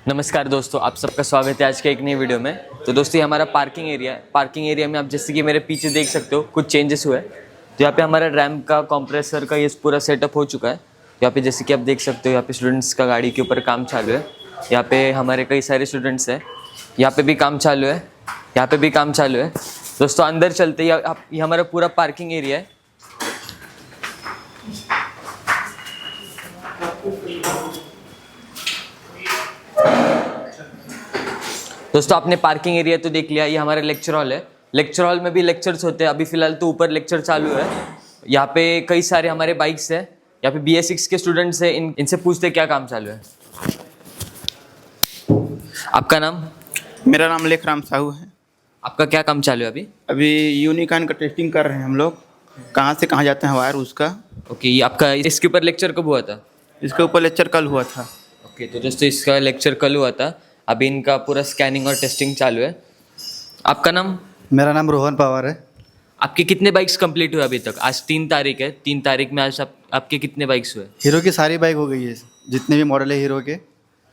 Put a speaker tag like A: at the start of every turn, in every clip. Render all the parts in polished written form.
A: नमस्कार दोस्तों, आप सबका स्वागत है आज के एक नई वीडियो में। तो दोस्तों ये हमारा पार्किंग एरिया है। पार्किंग एरिया में आप जैसे कि मेरे पीछे देख सकते हो कुछ चेंजेस हुए हैं। तो यहाँ पे हमारा रैम्प का कंप्रेसर का ये पूरा सेटअप हो चुका है। यहाँ पे जैसे कि आप देख सकते हो यहाँ पे स्टूडेंट्स का गाड़ी के ऊपर काम चालू है। यहाँ पे हमारे कई सारे स्टूडेंट्स हैं, यहाँ पे भी काम चालू है, यहाँ पे भी काम चालू है। दोस्तों अंदर चलते ही ये हमारा पूरा पार्किंग एरिया है। दोस्तों आपने पार्किंग एरिया तो देख लिया, ये हमारा लेक्चर हॉल है। लेक्चर हॉल में भी लेक्चर्स होते हैं। अभी फिलहाल तो ऊपर लेक्चर चालू है। यहाँ पे कई सारे हमारे बाइक्स हैं। यहाँ पे BS6 के स्टूडेंट्स हैं, इनसे पूछते क्या काम चालू है। आपका नाम?
B: मेरा नाम लेखराम साहू है।
A: आपका क्या काम चालू है अभी?
B: अभी यूनिकॉर्न का टेस्टिंग कर रहे हैं हम लोग, कहाँ से कहाँ जाते हैं वायर उसका।
A: ओके, ये आपका इसके ऊपर लेक्चर कब हुआ था?
B: इसके ऊपर लेक्चर कल हुआ था।
A: ओके, तो दोस्तों इसका लेक्चर कल हुआ था। अभी इनका पूरा स्कैनिंग और टेस्टिंग चालू है। आपका नाम?
C: मेरा नाम रोहन पवार है।
A: आपके कितने बाइक्स कंप्लीट हुए अभी तक? आज 3 तारीख है। 3 तारीख में आज आपके कितने बाइक्स हुए?
C: हीरो की सारी बाइक हो गई है, जितने भी मॉडल है हीरो के,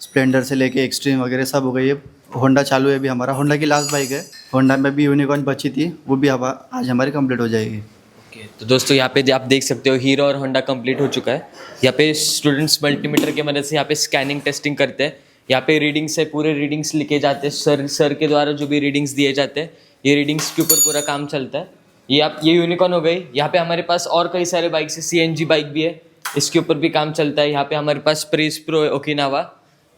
C: स्प्लेंडर से लेके एक्सट्रीम वगैरह सब हो गई है। होंडा चालू है अभी हमारा, होंडा की लास्ट बाइक है। होंडा में भी यूनिकॉर्न बची थी, वो भी आज हमारी कंप्लीट हो जाएगी।
A: ओके, तो दोस्तों यहाँ पे आप देख सकते हो हीरो और होंडा कंप्लीट हो चुका है। यहाँ पे स्टूडेंट्स मल्टीमीटर की मदद से यहाँ पे स्कैनिंग टेस्टिंग करते हैं। यहाँ पे रीडिंग्स है, पूरे रीडिंग्स लिखे जाते हैं। सर के द्वारा जो भी रीडिंग्स दिए जाते हैं, ये रीडिंग्स के ऊपर पूरा काम चलता है। ये यूनिकॉर्न हो गई। यहाँ पे हमारे पास और कई सारे बाइक्स है, CNG बाइक भी है, इसके ऊपर भी काम चलता है। यहाँ पे हमारे पास प्रेस प्रो है, ओकिनावा।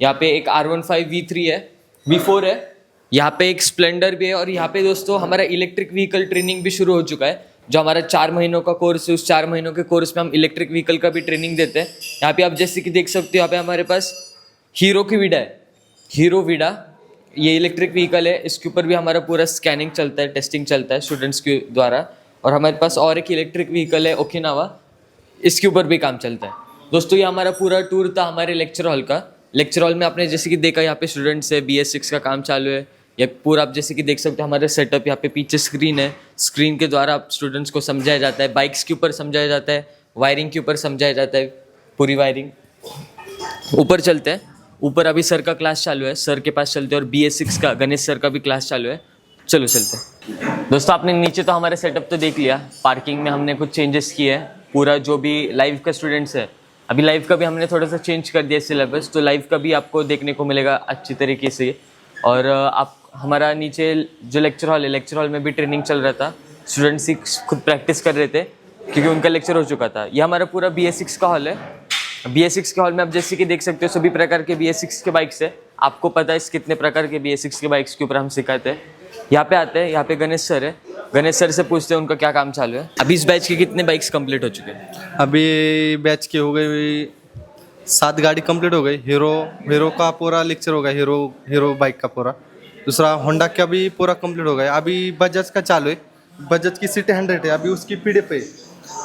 A: यहाँ पे एक R15 V3 है, V4 है। यहाँ पे एक स्प्लेंडर भी है। और यहाँ पे दोस्तों हमारा इलेक्ट्रिक व्हीकल ट्रेनिंग भी शुरू हो चुका है। जो हमारा 4 महीनों का कोर्स है, उस 4 महीनों के कोर्स में हम इलेक्ट्रिक व्हीकल का भी ट्रेनिंग देते हैं। यहाँ पे आप जैसे कि देख सकते हो, यहाँ पे हमारे पास हीरो की विडा है, हीरो विडा। ये इलेक्ट्रिक व्हीकल है, इसके ऊपर भी हमारा पूरा स्कैनिंग चलता है, टेस्टिंग चलता है स्टूडेंट्स के द्वारा। और हमारे पास और एक इलेक्ट्रिक व्हीकल है, ओकिनावा, इसके ऊपर भी काम चलता है। दोस्तों ये हमारा पूरा टूर था हमारे लेक्चर हॉल का। लेक्चर हॉल में आपने जैसे कि देखा, यहाँ पे स्टूडेंट्स है, BS6 का काम चालू है। ये पूरा आप जैसे कि देख सकते हो हमारा सेटअप। यहाँ पे पीछे स्क्रीन है, स्क्रीन के द्वारा आप स्टूडेंट्स को समझाया जाता है। बाइक्स के ऊपर समझाया जाता है, वायरिंग के ऊपर समझाया जाता है, पूरी वायरिंग। ऊपर चलते हैं। ऊपर अभी सर का क्लास चालू है, सर के पास चलते हैं। और BS6 का गणेश सर का भी क्लास चालू है। चलो चलते हैं। दोस्तों आपने नीचे तो हमारे सेटअप तो देख लिया। पार्किंग में हमने कुछ चेंजेस किए हैं। पूरा जो भी लाइव का स्टूडेंट्स है, अभी लाइव का भी हमने थोड़ा सा चेंज कर दिया सिलेबस, तो लाइव का भी आपको देखने को मिलेगा अच्छी तरीके से। और आप हमारा नीचे जो लेक्चर हॉल है, लेक्चर हॉल में भी ट्रेनिंग चल रहा था। स्टूडेंट्स खुद प्रैक्टिस कर रहे थे क्योंकि उनका लेक्चर हो चुका था। ये हमारा पूरा BS6 का हॉल है। BS6 के हॉल में आप जैसे कि देख सकते हो सभी प्रकार के BS6 के बाइक्स है। आपको पता है इस कितने प्रकार के BS6 के बाइक्स के ऊपर हम सिखाते हैं। यहाँ पे आते हैं, यहाँ पे गणेश सर है। गणेश सर से पूछते हैं उनका क्या काम चालू है। अभी इस बैच के कितने बाइक्स कंप्लीट हो चुके हैं?
C: अभी बैच की हो गई 7 गाड़ी कंप्लीट हो गई। हीरो का पूरा लेक्चर हो गया, हीरो बाइक का पूरा। दूसरा होंडा का भी पूरा कंप्लीट हो गया। अभी बजाज का चालू है, बजाज की सिटी 100 है, अभी उसकी PDF है।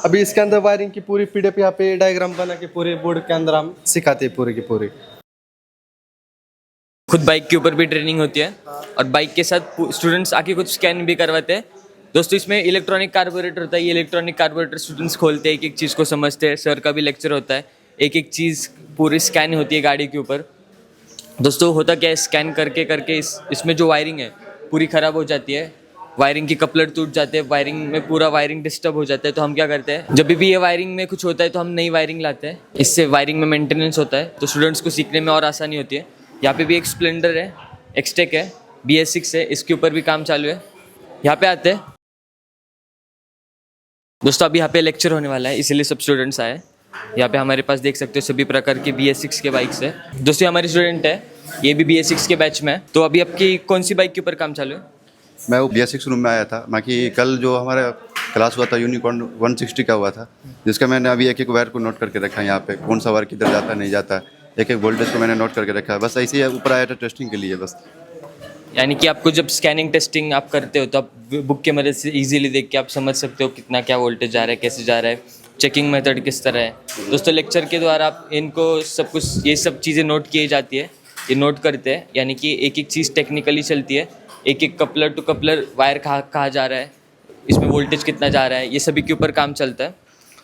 C: अभी इसके अंदर वायरिंग की पूरी PDF यहाँ पे डायग्राम बना के पूरे बोर्ड के अंदर हम सिखाते हैं पूरी की पूरी।
A: खुद बाइक के ऊपर भी ट्रेनिंग होती है और बाइक के साथ स्टूडेंट्स आके कुछ स्कैन भी करवाते हैं। दोस्तों इसमें इलेक्ट्रॉनिक कार्बोरेटर होता है। ये इलेक्ट्रॉनिक कार्बोरेटर स्टूडेंट्स खोलते हैं, एक एक चीज़ को समझते हैं। सर का भी लेक्चर होता है, एक एक चीज़ पूरी स्कैन होती है गाड़ी के ऊपर। दोस्तों होता क्या है, स्कैन करके करके इसमें जो वायरिंग है पूरी ख़राब हो जाती है। वायरिंग की कपलर टूट जाते हैं, वायरिंग में पूरा वायरिंग डिस्टर्ब हो जाता है। तो हम क्या करते हैं, जब भी ये वायरिंग में कुछ होता है तो हम नई वायरिंग लाते हैं। इससे वायरिंग में मेंटेनेंस होता है, तो स्टूडेंट्स को सीखने में और आसानी होती है। यहाँ पे भी एक स्प्लेंडर है, एक्सटेक है, BS6 है, इसके ऊपर भी काम चालू है। यहाँ पे आते हैं। दोस्तों अभी यहाँ पे लेक्चर होने वाला है, इसीलिए सब स्टूडेंट्स आए। यहाँ पे हमारे पास देख सकते हो सभी प्रकार की BS6 के बाइक्स है। दोस्तों हमारी स्टूडेंट है, ये भी BS6 के बैच में है। तो अभी आपकी कौन सी बाइक के ऊपर काम चालू है?
D: मैं वो BS6 रूम में आया था। बाकी कल जो हमारा क्लास हुआ था यूनिकॉर्न 160 का हुआ था, जिसका मैंने अभी एक एक वायर को नोट करके रखा है। यहाँ पे कौन सा वायर किधर जाता है नहीं जाता है, एक एक वोल्टेज को मैंने नोट करके रखा है। बस ऐसे ही ऊपर आया था टेस्टिंग के लिए बस।
A: यानी कि आपको जब स्कैनिंग टेस्टिंग आप करते हो तो आप बुक की मदद से इजीली देख के आप समझ सकते हो कितना क्या वोल्टेज जा रहा है, कैसे जा रहा है, चेकिंग मेथड किस तरह है। दोस्तों लेक्चर के द्वारा आप इनको सब कुछ ये सब चीज़ें नोट की जाती है, ये नोट करते हैं। यानी कि एक एक चीज़ टेक्निकली चलती है, एक एक कपलर टू कपलर वायर कहाँ जा रहा है, इसमें वोल्टेज कितना जा रहा है, ये सभी के ऊपर काम चलता है।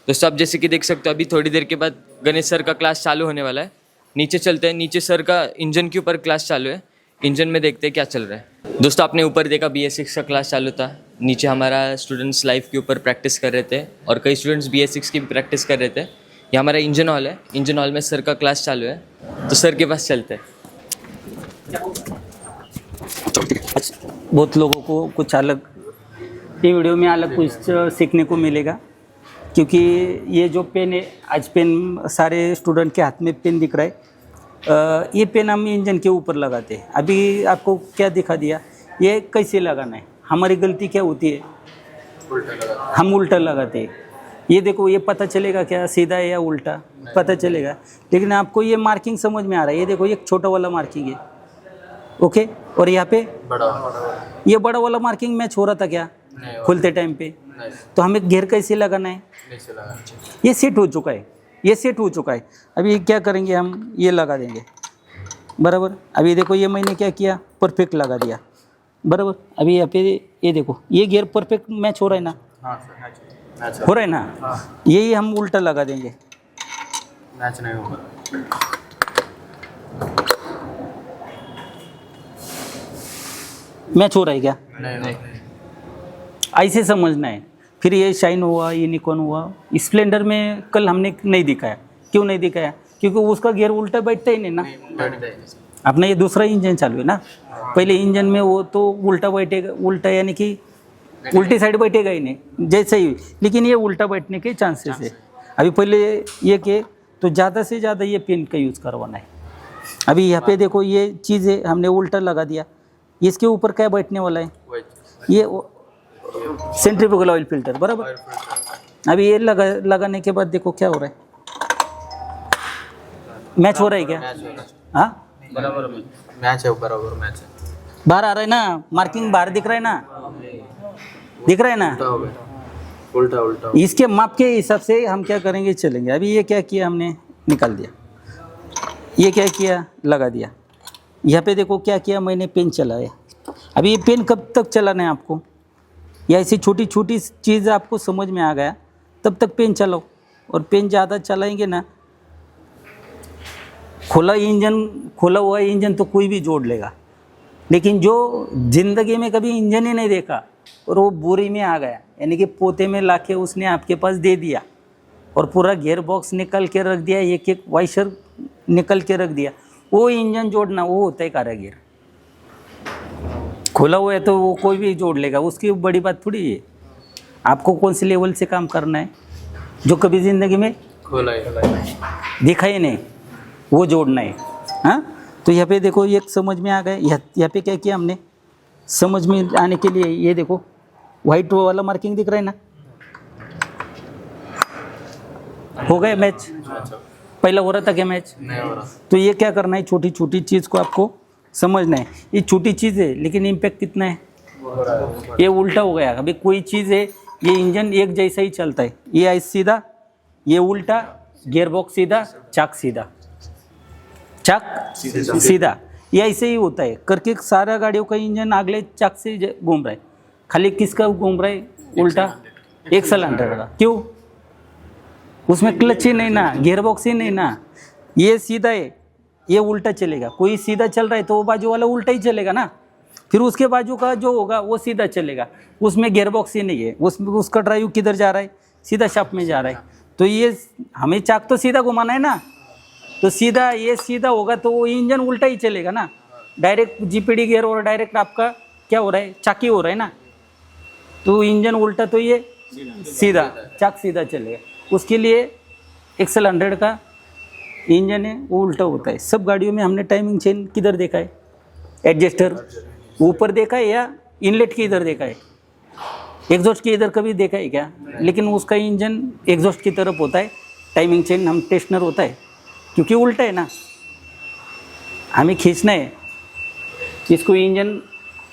A: दोस्तों आप जैसे कि देख सकते हो अभी थोड़ी देर के बाद गणेश सर का क्लास चालू होने वाला है। नीचे चलते हैं। नीचे सर का इंजन के ऊपर क्लास चालू है, इंजन में देखते हैं क्या चल रहा है। दोस्तों आपने ऊपर देखा BS6 का क्लास चालू था, नीचे हमारा स्टूडेंट्स लाइफ के ऊपर प्रैक्टिस कर रहे थे और कई स्टूडेंट्स BS6 की भी प्रैक्टिस कर रहे थे। ये हमारा इंजन हॉल है, इंजन हॉल में सर का क्लास चालू है, तो सर के पास चलते हैं।
E: बहुत लोगों को कुछ अलग, ये वीडियो में अलग कुछ सीखने को मिलेगा, क्योंकि ये जो पेन है, आज पेन सारे स्टूडेंट के हाथ में पेन दिख रहा है। ये पेन हम इंजन के ऊपर लगाते हैं। अभी आपको क्या दिखा दिया, ये कैसे लगाना है। हमारी गलती क्या होती है, हम उल्टा लगाते हैं। ये देखो, ये पता चलेगा क्या सीधा है या उल्टा, पता चलेगा, लेकिन आपको ये मार्किंग समझ में आ रहा है। ये देखो, ये छोटा वाला मार्किंग है, ओके, और यहाँ पे ये बड़ा वाला मार्किंग मैच हो रहा था क्या खुलते टाइम पे? तो हमें घेर कैसे लगाना है, ये सेट हो चुका है, ये सेट हो चुका है। अभी क्या करेंगे हम, ये लगा देंगे बराबर। अभी देखो, ये मैंने क्या किया, परफेक्ट लगा दिया बराबर। अभी यहाँ पे ये देखो, ये घेर परफेक्ट मैच हो रहा है ना, हो रहा है ना। यही हम उल्टा लगा देंगे,
B: मैच नहीं होगा।
E: मैच हो रहा है क्या,
B: नहीं।
E: ऐसे समझना है। फिर ये शाइन हुआ, ये निकॉन हुआ, स्प्लेंडर में कल हमने नहीं दिखाया। क्यों नहीं दिखाया? क्योंकि उसका गियर उल्टा बैठता ही नहीं ना। अपना ये दूसरा इंजन चालू है ना, पहले इंजन में वो तो उल्टा बैठेगा, उल्टा यानी कि उल्टी साइड बैठेगा ही नहीं जैसे ही, लेकिन ये उल्टा बैठने के चांसेस है। अभी पहले ये के तो ज़्यादा से ज़्यादा ये पिन का यूज़ करवाना है। अभी यहाँ पे देखो, ये चीज़ें हमने उल्टा लगा दिया, इसके ऊपर क्या बैठने वाला है, ये सेंट्रीफ्यूगल ऑयल फिल्टर बराबर। अभी ये लगाने के बाद देखो क्या हो रहा है, मैच हो रहा है क्या? हाँ,
B: बराबर मैच है, बराबर मैच है।
E: बाहर आ रहा है ना, मार्किंग बाहर दिख रहा है ना, दिख रहा है ना,
B: उल्टा।
E: इसके माप के हिसाब से हम क्या करेंगे, चलेंगे। अभी ये क्या किया हमने, निकाल दिया, ये क्या किया, लगा दिया। यहाँ पे देखो क्या किया मैंने, पेन चलाया। अभी ये पेन कब तक चलाना है आपको, या ऐसी छोटी छोटी चीज़ आपको समझ में आ गया तब तक पेन चलाओ। और पेन ज़्यादा चलाएंगे ना, खोला हुआ इंजन तो कोई भी जोड़ लेगा, लेकिन जो ज़िंदगी में कभी इंजन ही नहीं देखा और वो बोरी में आ गया, यानी कि पोते में लाके उसने आपके पास दे दिया और पूरा गियर बॉक्स निकल के रख दिया, एक एक वाइशर निकल के रख दिया, वो इंजन जोड़ना वो होता है कारागिर। खोला हुआ है तो वो कोई भी जोड़ लेगा, उसकी बड़ी बात थोड़ी है। आपको कौन से लेवल से काम करना है, जो कभी ज़िंदगी में दिखा ही नहीं, वो जोड़ना है। हाँ, तो यहाँ पे देखो, ये समझ में आ गया। यहाँ पे क्या किया हमने, समझ में आने के लिए, ये देखो वाइट वाला मार्किंग दिख रहा है ना, हो गया मैच। पहला हो रहा था क्या मैच,
B: नहीं हो रहा।
E: तो ये क्या करना है, छोटी छोटी चीज़ को आपको समझना है। ये छोटी चीज़ है लेकिन इम्पैक्ट कितना है, ये उल्टा हो गया। अभी कोई चीज़ है, ये इंजन एक जैसा ही चलता है, ये सीधा, ये उल्टा, गियर बॉक्स सीधा, चाक सीधा, चाक सीधा, ये ऐसे ही होता है करके। सारा गाड़ियों का इंजन अगले चाक से घूम रहा है, खाली किसका घूम रहा है, उल्टा, एक्सेलेरेटर का। क्यों? उसमें क्लच ही नहीं ना, गियर बॉक्स ही नहीं ना, ये सीधा है, ये उल्टा चलेगा। कोई सीधा चल रहा है तो वो बाजू वाला उल्टा ही चलेगा ना, फिर उसके बाजू का जो होगा वो सीधा चलेगा। उसमें गियर बॉक्स ही नहीं है, उसका ड्राइव किधर जा रहा है, सीधा शाफ्ट में जा रहा है। तो ये हमें चाक तो सीधा घुमाना है ना, तो सीधा, ये सीधा होगा तो वो इंजन उल्टा ही चलेगा ना। डायरेक्ट जीपीडी गियर और डायरेक्ट आपका क्या हो रहा है, चाकी हो रहा है ना, तो इंजन उल्टा, तो ये सीधा, चाक सीधा चलेगा। उसके लिए एक्सेलेरेटर का इंजन है वो उल्टा होता है। सब गाड़ियों में हमने टाइमिंग चेन किधर देखा है, एडजस्टर ऊपर देखा है या इनलेट के इधर देखा है, एग्जॉस्ट के इधर कभी देखा है क्या? लेकिन उसका इंजन एग्जॉस्ट की तरफ होता है, टाइमिंग चेन हम टेस्टनर होता है, क्योंकि उल्टा है ना, हमें खींचना है इसको। इंजन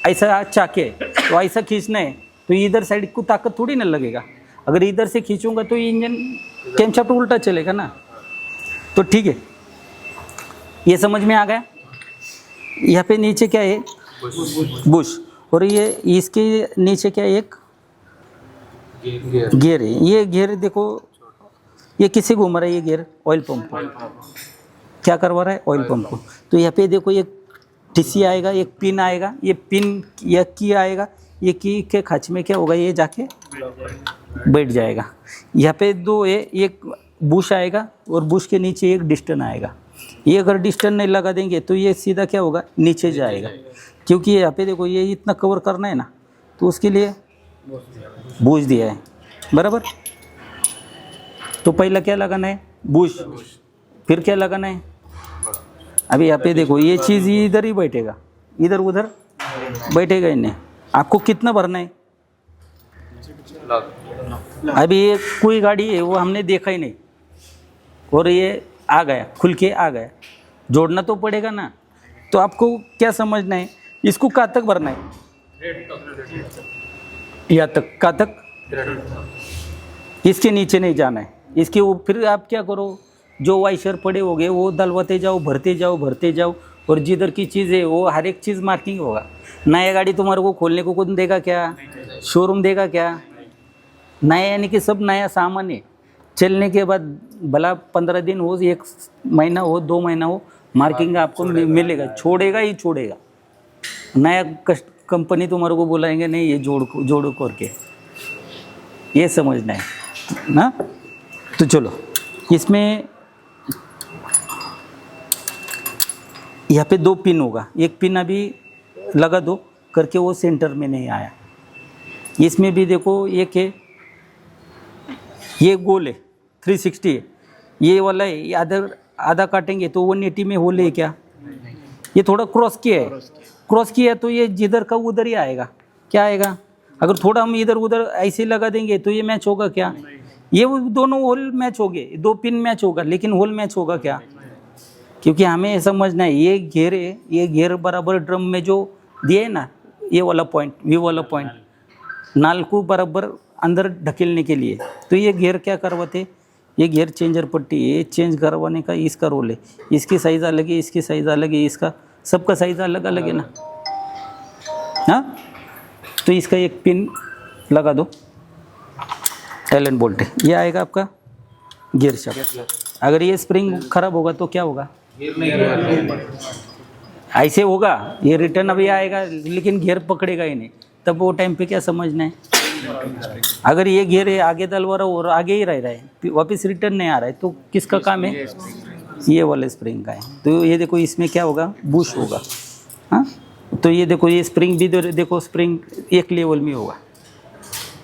E: ऐसा चाके तो ऐसा खींचना है, तो इधर साइड को ताकत थोड़ी ना लगेगा। अगर इधर से खींचूंगा तो इंजन कैमशाफ्ट उल्टा चलेगा ना। तो ठीक है, ये समझ में आ गया। यहाँ पे नीचे क्या है, बुश, और ये इसके नीचे क्या है, एक गियर है। ये गियर देखो, ये किसे घूम रहा है, ये गियर ऑयल पंप, क्या करवा रहा है, ऑयल पंप को। तो यहाँ पे देखो एक टीसी आएगा, एक पिन आएगा, ये पिन या की आएगा, ये की के खाँच में क्या होगा, ये जाके बैठ जाएगा। यहाँ पे दो है, एक बुश आएगा और बुश के नीचे एक डिस्टन आएगा। ये अगर डिस्टन नहीं लगा देंगे तो ये सीधा क्या होगा, नीचे जाएगा, क्योंकि यहाँ पे देखो ये इतना कवर करना है ना, तो उसके लिए बुश दिया है, बराबर। तो पहला क्या लगाना है, बुश, फिर क्या लगाना है। अभी यहाँ पे देखो ये चीज़ इधर ही बैठेगा, इधर उधर बैठेगा ही नहीं। आपको कितना भरना है, अभी ये कोई गाड़ी है वो हमने देखा ही नहीं और ये आ गया, खुल के आ गया, जोड़ना तो पड़ेगा ना। तो आपको क्या समझना है, इसको कहाँ तक भरना है, यहाँ तक, कहाँ तक, इसके नीचे नहीं जाना है, इसके वो। फिर आप क्या करो, जो वाइशर पड़े होंगे वो डलवाते जाओ, भरते जाओ, भरते जाओ, और जिधर की चीज़ है वो हर एक चीज़ मार्किंग होगा। नया गाड़ी तुम्हारे को खोलने को कौन देगा, क्या शोरूम देगा क्या, नया यानी कि सब नया सामान है। चलने के बाद भला 15 दिन हो, 1 महीना हो, 2 महीना हो, मार्किंग आपको मिलेगा, छोड़ेगा ही छोड़ेगा। नया कंपनी तुम्हारे को बुलाएंगे नहीं, ये जोड़ो करके, ये समझना है ना। तो चलो इसमें यहाँ पे 2 पिन होगा, एक पिन अभी लगा दो करके, वो सेंटर में नहीं आया। इसमें भी देखो एक है, ये गोल है, 360 है, ये वाला है, ये आधा काटेंगे तो 180 में होल है क्या, ये थोड़ा क्रॉस किया है, क्रॉस किया तो ये जिधर का उधर ही आएगा, क्या आएगा। अगर थोड़ा हम इधर उधर ऐसे लगा देंगे तो ये मैच होगा क्या, ये दोनों होल मैच हो गए, 2 पिन मैच होगा, लेकिन होल मैच होगा क्या, क्योंकि हमें समझना है ये घेर है, ये घेर बराबर ड्रम में जो दिए ना, ये वाला पॉइंट, वी वाला पॉइंट, नाल को बराबर अंदर ढकेलने के लिए। तो ये घेर क्या करवाते, ये घेर चेंजर पट्टी है, ये चेंज करवाने का इसका रोल है। इसकी साइज़ अलग है, इसकी साइज़ अलग है, इसका सबका साइज़ अलग अलग है ना, हाँ। तो इसका एक पिन लगा दो, एलन बोल्ट है, ये आएगा आपका गियर शाफ्ट। अगर ये स्प्रिंग खराब होगा तो क्या होगा, ऐसे होगा, ये रिटर्न अभी आएगा लेकिन गियर पकड़ेगा ही नहीं, तब वो टाइम पे क्या समझना है। अगर ये गियर है आगे डलवा रहा और आगे ही रह रहा है, वापस रिटर्न नहीं आ रहा है, तो किसका काम है, ये वाले स्प्रिंग का है। तो ये देखो इसमें क्या होगा, बुश होगा, हाँ। तो ये देखो ये स्प्रिंग भी देखो, स्प्रिंग एक लेवल में होगा।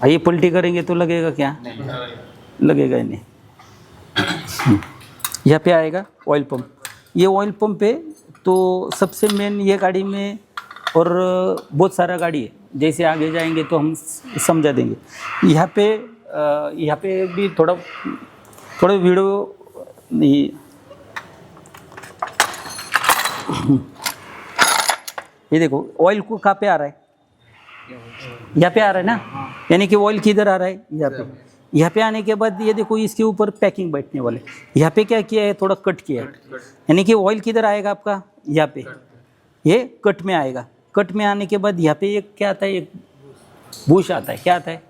E: ये पलटी करेंगे तो लगेगा क्या, लगेगा ही नहीं। यहाँ पे आएगा ऑयल पंप, ये ऑयल पंप है तो सबसे मेन ये गाड़ी में, और बहुत सारा गाड़ी है, जैसे आगे जाएंगे तो हम समझा देंगे। यहाँ पे भी थोड़ा वीडियो, ये देखो ऑयल को कहाँ पे आ रहा है, यहाँ पे आ रहा है ना, यानी कि ऑयल किधर आ रहा है, यहाँ पे आने के बाद ये देखो इसके ऊपर पैकिंग बैठने वाले, यहाँ पे क्या किया है, थोड़ा कट किया है, यानी कि ऑयल किधर आएगा आपका, यहाँ पे, ये कट में आएगा। कट में आने के बाद यहाँ पे एक क्या आता है, एक बुश आता है, क्या आता है,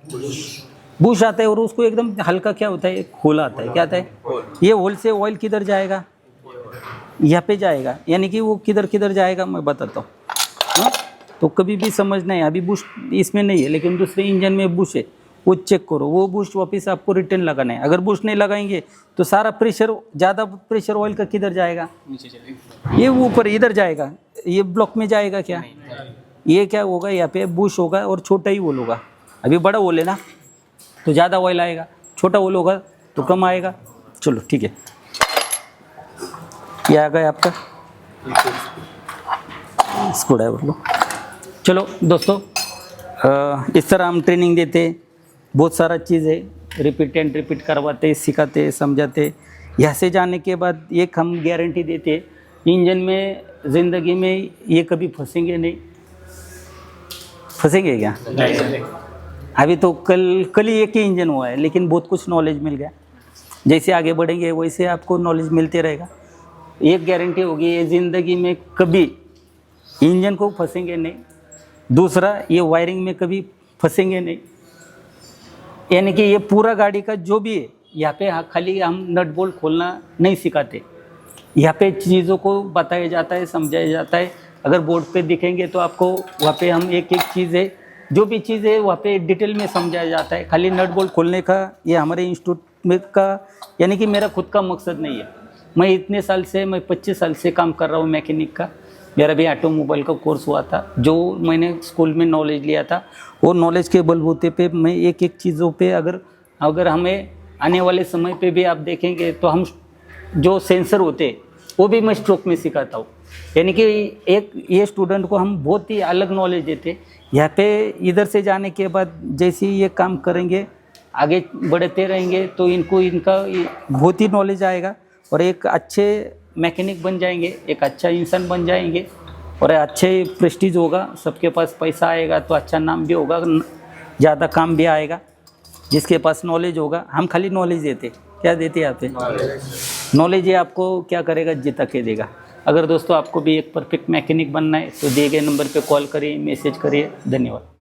E: बुश आता है, और उसको एकदम हल्का क्या होता है, एक होल आता है, क्या आता है, ये होल से ऑयल किधर जाएगा, यहाँ पे जाएगा, यानी कि वो किधर किधर जाएगा मैं बताता हूँ, हाँ? तो कभी भी समझना है, अभी बुश इसमें नहीं है लेकिन दूसरे इंजन में बुश है, वो चेक करो, वो बुश वापस आपको रिटर्न लगाना है। अगर बुश नहीं लगाएंगे तो सारा प्रेशर, ज़्यादा प्रेशर ऑयल का किधर जाएगा, ये ऊपर इधर जाएगा, ये ब्लॉक में जाएगा क्या, ये क्या होगा, यहाँ पे बुश होगा और छोटा ही होल होगा। अभी बड़ा होल है ना तो ज़्यादा ऑयल आएगा, छोटा होल होगा तो कम आएगा। चलो ठीक है, ये आ गया आपका स्क्रू ड्राइवर लो। चलो दोस्तों, इस तरह हम ट्रेनिंग देते, बहुत सारा चीज़ है, रिपीट एंड रिपीट करवाते, सिखाते, समझाते। यहाँ से जाने के बाद एक हम गारंटी देते, इंजन में ज़िंदगी में ये कभी फंसेंगे नहीं। फंसेंगे क्या, अभी तो कल ही एक ही इंजन हुआ है लेकिन बहुत कुछ नॉलेज मिल गया। जैसे आगे बढ़ेंगे वैसे आपको नॉलेज मिलते रहेगा। एक गारंटी होगी, ये ज़िंदगी में कभी इंजन को फंसेंगे नहीं। दूसरा, ये वायरिंग में कभी फंसेंगे नहीं, यानी कि ये पूरा गाड़ी का जो भी है, यहाँ पे खाली हम नट बोल्ट खोलना नहीं सिखाते, यहाँ पे चीज़ों को बताया जाता है, समझाया जाता है। अगर बोर्ड पे दिखेंगे तो आपको वहाँ पे हम एक एक चीज़ है, जो भी चीज़ है वहाँ पे डिटेल में समझाया जाता है। खाली नट बोल्ट खोलने का ये हमारे इंस्टीट्यूट में का यानी कि मेरा खुद का मकसद नहीं है। मैं इतने साल से, मैं 25 साल से काम कर रहा हूँ मैकेनिक का। मेरा भी ऑटोमोबाइल का कोर्स हुआ था। जो मैंने स्कूल में नॉलेज लिया था वो नॉलेज के बलबूते पे मैं एक एक चीज़ों पे अगर हमें आने वाले समय पे भी आप देखेंगे तो हम जो सेंसर होते वो भी मैं स्ट्रोक में सिखाता हूँ। यानी कि एक ये स्टूडेंट को हम बहुत ही अलग नॉलेज देते। यहाँ पे इधर से जाने के बाद जैसे ही ये काम करेंगे, आगे बढ़ते रहेंगे तो इनका बहुत ही नॉलेज आएगा और एक अच्छे मैकेनिक बन जाएंगे, एक अच्छा इंसान बन जाएंगे और अच्छे प्रेस्टीज होगा। सबके पास पैसा आएगा तो अच्छा नाम भी होगा, ज़्यादा काम भी आएगा। जिसके पास नॉलेज होगा, हम खाली नॉलेज देते, क्या देते यहाँ पे नॉलेज, ये आपको क्या करेगा, जिता के देगा। अगर दोस्तों आपको भी एक परफेक्ट मैकेनिक बनना है तो दिए गए नंबर पे कॉल करिए, मैसेज करिए। धन्यवाद।